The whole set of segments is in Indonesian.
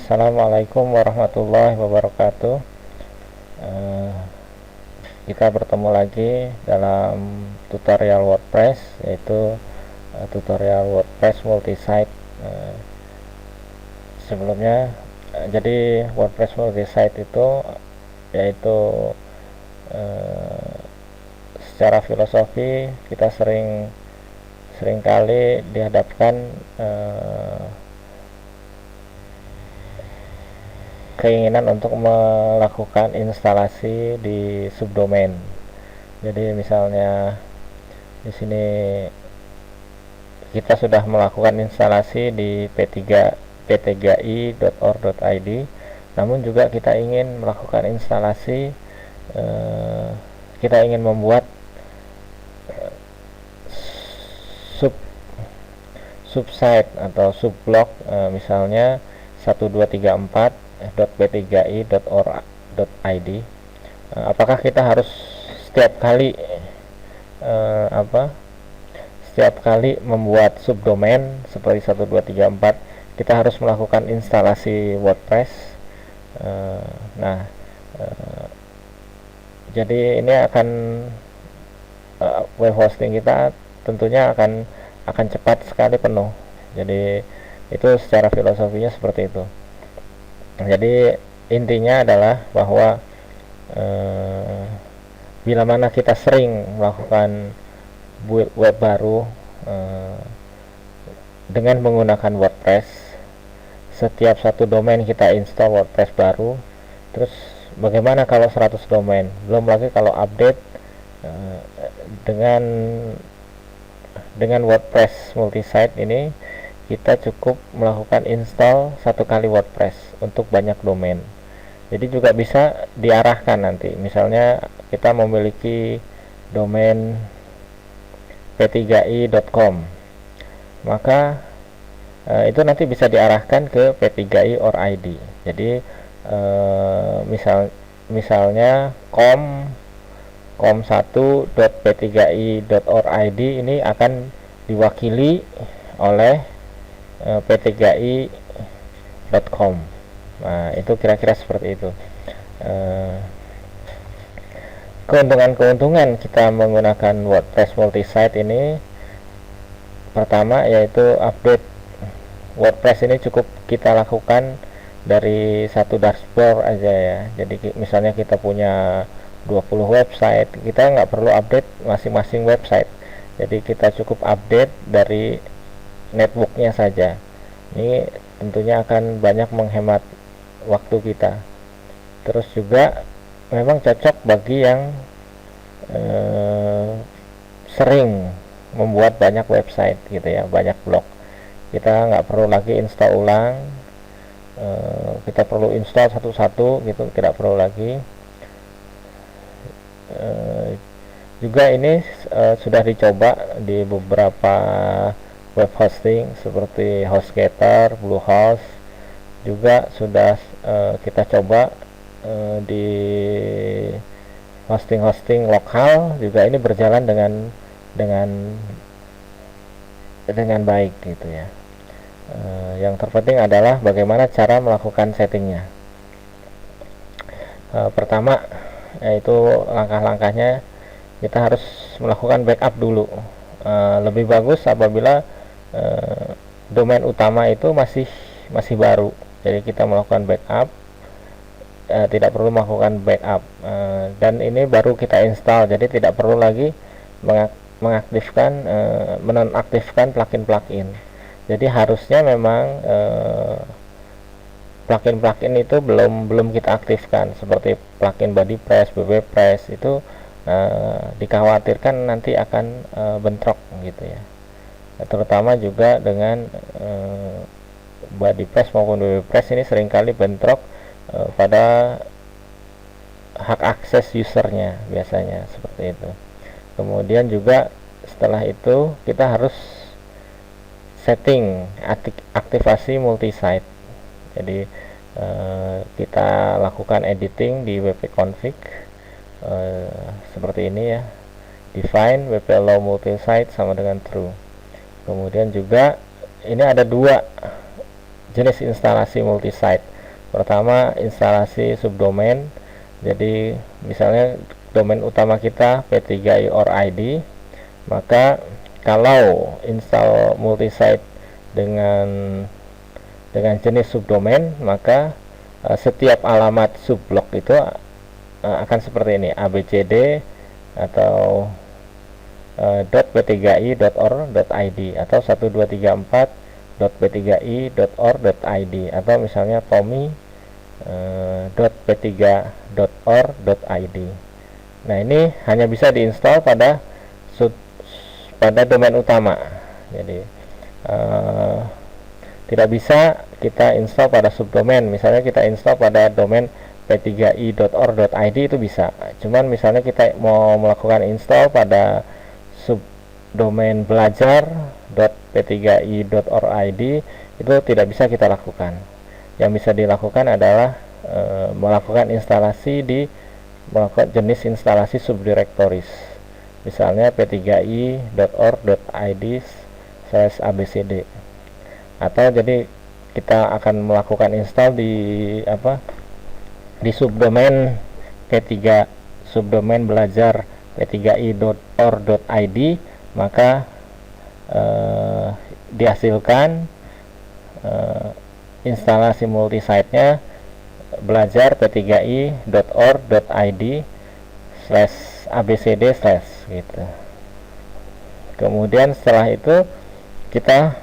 Assalamualaikum warahmatullahi wabarakatuh. Eh, Kita bertemu lagi dalam tutorial WordPress, yaitu tutorial WordPress multisite. Sebelumnya, jadi WordPress multisite itu yaitu secara filosofi kita seringkali dihadapkan keinginan untuk melakukan instalasi di subdomain. Jadi misalnya di sini kita sudah melakukan instalasi di p3i.org.id, namun juga kita ingin melakukan instalasi, kita ingin membuat subsite atau subblog, misalnya 1234.p3i.org.id. Apakah kita harus setiap kali membuat subdomain seperti 1234 kita harus melakukan instalasi WordPress? Jadi ini akan web hosting kita tentunya akan cepat sekali penuh. Jadi itu secara filosofinya seperti itu. Jadi intinya adalah bahwa bila mana kita sering melakukan build web baru dengan menggunakan WordPress, setiap satu domain kita install WordPress baru, terus bagaimana kalau 100 domain, belum lagi kalau update dengan WordPress multisite ini kita cukup melakukan install satu kali WordPress untuk banyak domain. Jadi juga bisa diarahkan nanti, misalnya kita memiliki domain p3i.com, maka itu nanti bisa diarahkan ke p3i.org.id. Jadi misalnya com1.p3i.org.id ini akan diwakili oleh p3i.com. Nah, itu kira-kira seperti itu. Keuntungan kita menggunakan WordPress multisite ini, pertama yaitu update WordPress ini cukup kita lakukan dari satu dashboard aja ya. Jadi misalnya kita punya 20 website, kita nggak perlu update masing-masing website. Jadi kita cukup update dari netbooknya saja. Ini tentunya akan banyak menghemat waktu kita. Terus juga memang cocok bagi yang sering membuat banyak website gitu ya, banyak blog. Kita nggak perlu lagi install ulang, kita perlu install satu-satu gitu, tidak perlu lagi. Juga ini sudah dicoba di beberapa web hosting seperti HostGator, Bluehost, juga sudah kita coba di hosting lokal, juga ini berjalan dengan baik gitu ya. Yang terpenting adalah bagaimana cara melakukan settingnya. Pertama yaitu langkah-langkahnya, kita harus melakukan backup dulu. Lebih bagus apabila domain utama itu masih baru, jadi kita melakukan backup, tidak perlu melakukan backup, dan ini baru kita install, jadi tidak perlu lagi menonaktifkan plugin. Jadi harusnya memang plugin itu belum kita aktifkan, seperti plugin BodyPress, BBPress itu dikhawatirkan nanti akan bentrok gitu ya. Terutama juga dengan BodyPress maupun BBPress ini seringkali bentrok pada hak akses usernya, biasanya seperti itu. Kemudian juga setelah itu kita harus setting aktivasi multisite. Jadi kita lakukan editing di wp-config seperti ini ya, define wp allow multisite sama dengan true. Kemudian juga ini ada dua jenis instalasi multisite. Pertama, instalasi subdomain. Jadi misalnya domain utama kita p3i or id, maka kalau install multisite dengan jenis subdomain, maka setiap alamat subblok itu akan seperti ini, abcd atau .p3i.or.id atau 1234.p3i.or.id atau misalnya tommy .p3.or.id. Nah, ini hanya bisa diinstal pada domain utama. Jadi tidak bisa kita install pada subdomain. Misalnya kita install pada domain p3i.or.id itu bisa. Cuman misalnya kita mau melakukan install pada subdomain belajar.p3i.or.id itu tidak bisa kita lakukan. Yang bisa dilakukan adalah melakukan instalasi melakukan jenis instalasi subdirectories, misalnya p3i.or.id/abcd, atau jadi kita akan melakukan install di subdomain p3 subdomain belajar p3i.or.id, maka dihasilkan instalasi multisite-nya belajar p3i.or.id/abcd/ gitu. Kemudian setelah itu kita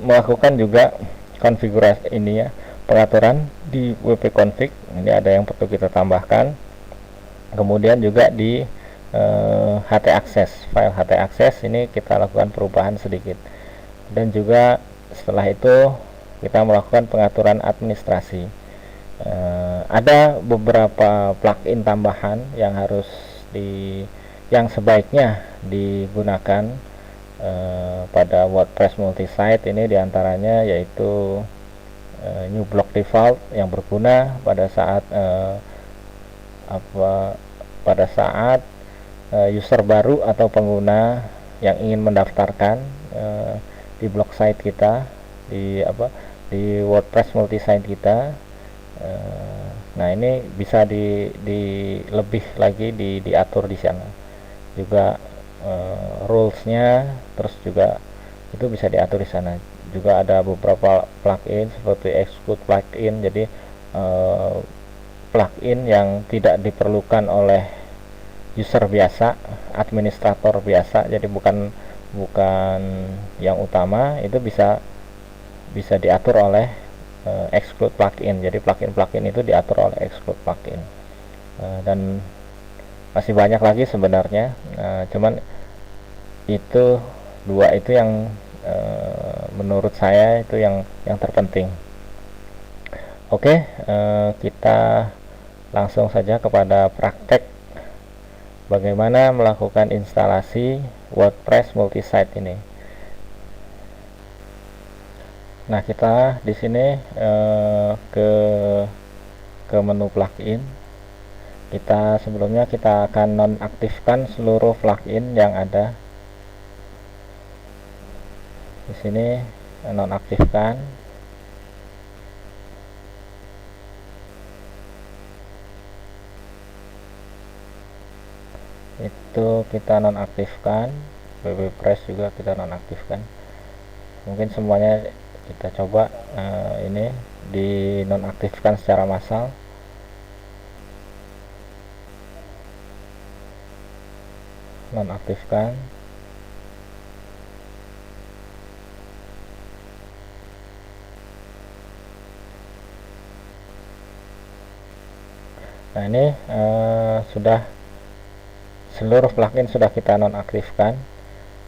melakukan juga konfigurasi ini ya, pengaturan di wp-config. Ini ada yang perlu kita tambahkan. Kemudian juga di htaccess, file htaccess ini kita lakukan perubahan sedikit. Dan juga setelah itu kita melakukan pengaturan administrasi. Ada beberapa plugin tambahan yang yang sebaiknya digunakan pada WordPress multisite ini, diantaranya yaitu new block default yang berguna pada saat user baru atau pengguna yang ingin mendaftarkan di blog site kita, di WordPress multisite kita. Nah, ini bisa lebih lagi diatur di sana juga, rules-nya, terus juga itu bisa diatur di sana. Juga ada beberapa plugin seperti exclude plugin, jadi plugin yang tidak diperlukan oleh user biasa, administrator biasa, jadi bukan yang utama, itu bisa diatur oleh exclude plugin. Jadi plugin itu diatur oleh exclude plugin. Dan masih banyak lagi sebenarnya, cuman itu dua itu yang menurut saya itu yang terpenting. Oke, kita langsung saja kepada praktek bagaimana melakukan instalasi WordPress multisite ini. Nah, kita di sini ke menu plugin. Sebelumnya kita akan nonaktifkan seluruh plugin yang ada. Di sini nonaktifkan. Itu kita nonaktifkan. WordPress juga kita nonaktifkan. Mungkin semuanya kita coba ini dinonaktifkan secara massal. Nonaktifkan. Nah, ini sudah seluruh plugin sudah kita nonaktifkan.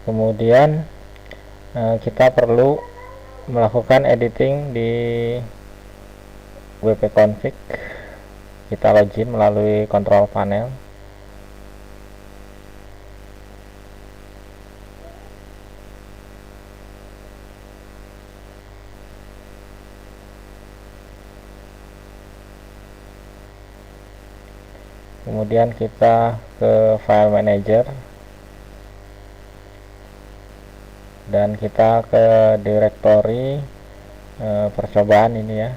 Kemudian kita perlu melakukan editing di wp-config. Kita login melalui control panel. Kemudian kita ke file manager dan kita ke directory percobaan ini ya,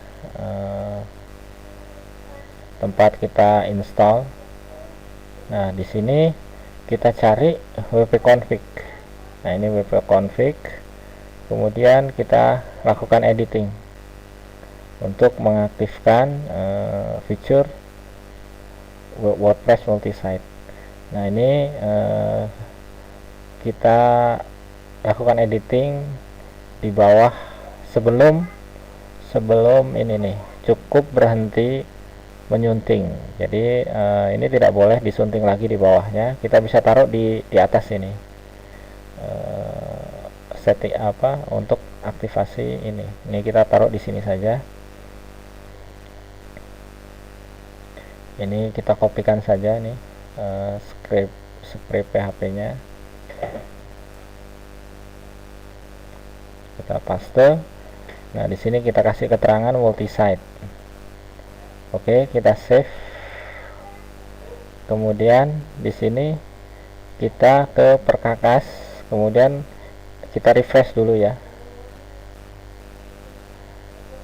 tempat kita install. Nah, di sini kita cari wp-config. Nah, ini wp-config. Kemudian kita lakukan editing untuk mengaktifkan fitur WordPress multi-site. Nah, ini kita lakukan editing di bawah sebelum ini nih, cukup berhenti menyunting. Jadi ini tidak boleh disunting lagi di bawahnya. Kita bisa taruh di atas ini. Setting apa untuk aktivasi ini. Ini kita taruh di sini saja. Ini kita kopikan saja nih script PHP-nya. Kita paste. Nah, di sini kita kasih keterangan multi-site. Oke, kita save. Kemudian di sini kita ke perkakas, kemudian kita refresh dulu ya.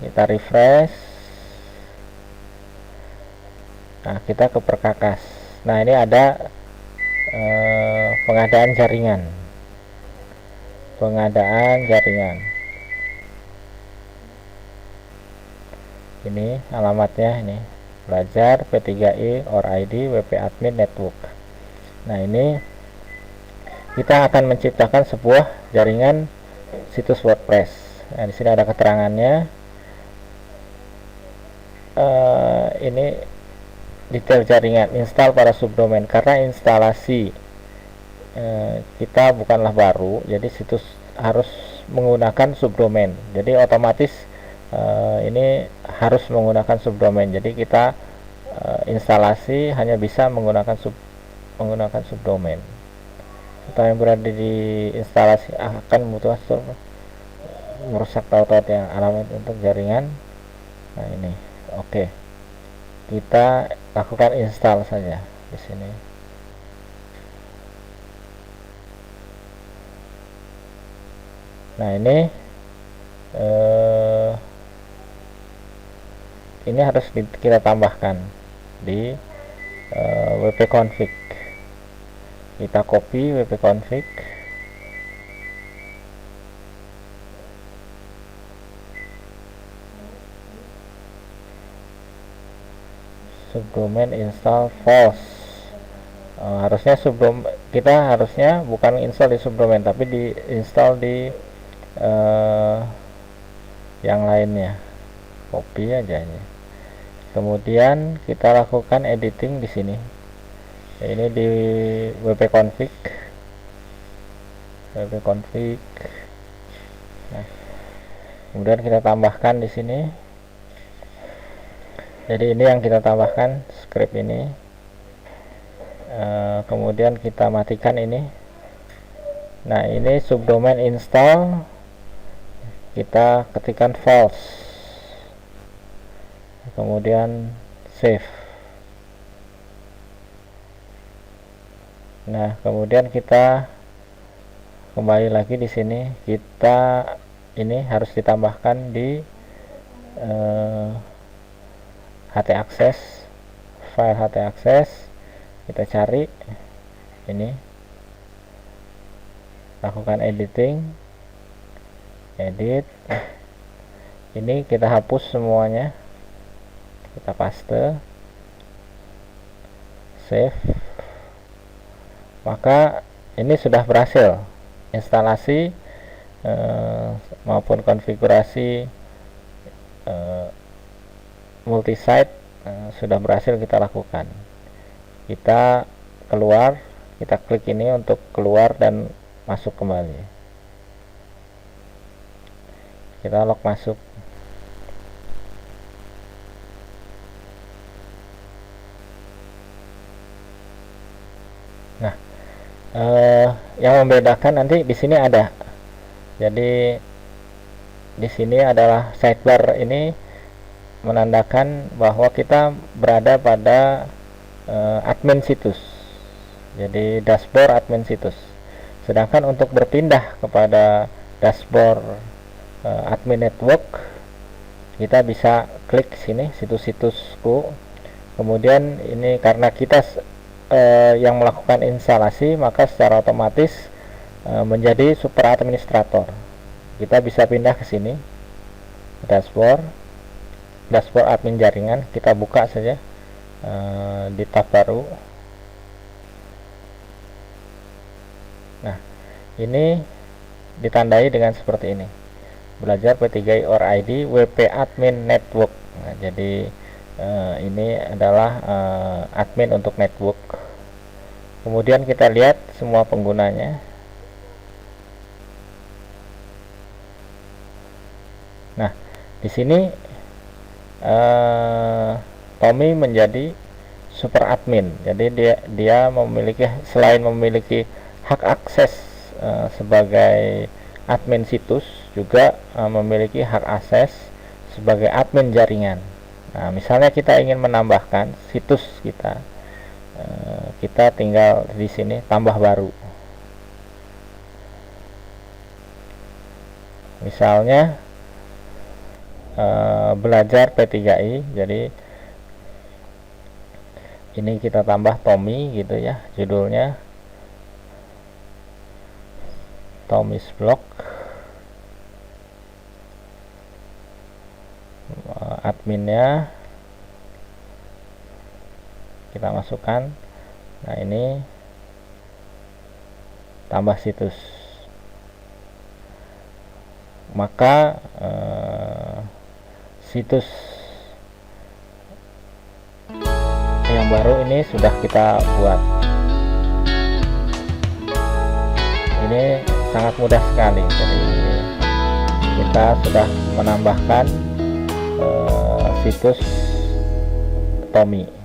Kita refresh. Nah, kita ke perkakas. Nah, ini ada pengadaan jaringan. Ini alamatnya, ini belajar P3I or ID WP admin network. Nah, ini kita akan menciptakan sebuah jaringan situs WordPress. Nah, di sini ada keterangannya. Ini detail jaringan, install pada subdomain. Karena instalasi kita bukanlah baru, jadi situs harus menggunakan subdomain. Jadi otomatis ini harus menggunakan subdomain. Jadi kita instalasi hanya bisa menggunakan subdomain. Atau yang berada di instalasi akan membutuhkan merusak tautat yang alamat untuk jaringan. Nah, ini oke. Kita lakukan install saja di sini. Nah, ini harus kita tambahkan di wp-config. Kita copy wp-config, subdomain install false. Harusnya kita harusnya bukan install di subdomain, tapi di install di yang lainnya. Copy aja ini. Kemudian kita lakukan editing di sini. Ini di wp-config. Nah, kemudian kita tambahkan di sini. Jadi ini yang kita tambahkan, script ini. Kemudian kita matikan ini. Nah, ini subdomain install, kita ketikkan false, kemudian save. Nah, kemudian kita kembali lagi di sini. Kita ini harus ditambahkan di htaccess, file htaccess. Kita cari ini, lakukan editing, edit. Ini kita hapus semuanya, kita paste, save. Maka ini sudah berhasil instalasi maupun konfigurasi multi-site sudah berhasil kita lakukan. Kita keluar, kita klik ini untuk keluar dan masuk kembali. Kita log masuk. Nah, yang membedakan nanti di sini ada. Jadi di sini adalah sidebar, ini menandakan bahwa kita berada pada admin situs. Jadi dashboard admin situs. Sedangkan untuk berpindah kepada dashboard admin network, kita bisa klik sini situs-situsku. Kemudian ini karena kita yang melakukan instalasi, maka secara otomatis menjadi super administrator. Kita bisa pindah ke sini, dashboard admin jaringan. Kita buka saja di tab baru. Nah, ini ditandai dengan seperti ini, belajar P3i or ID WP admin network. Nah, jadi ini adalah admin untuk network. Kemudian kita lihat semua penggunanya. Nah, di sini Tommy menjadi super admin. Jadi dia memiliki, selain memiliki hak akses sebagai admin situs, juga memiliki hak akses sebagai admin jaringan. Nah, misalnya kita ingin menambahkan situs kita, kita tinggal di sini tambah baru. Misalnya belajar P3i, jadi ini kita tambah Tommy gitu ya, judulnya Tommy's Blog. Adminnya kita masukkan. Nah, ini tambah situs, maka situs yang baru ini sudah kita buat. Ini sangat mudah sekali. Jadi kita sudah menambahkan situs Tommy.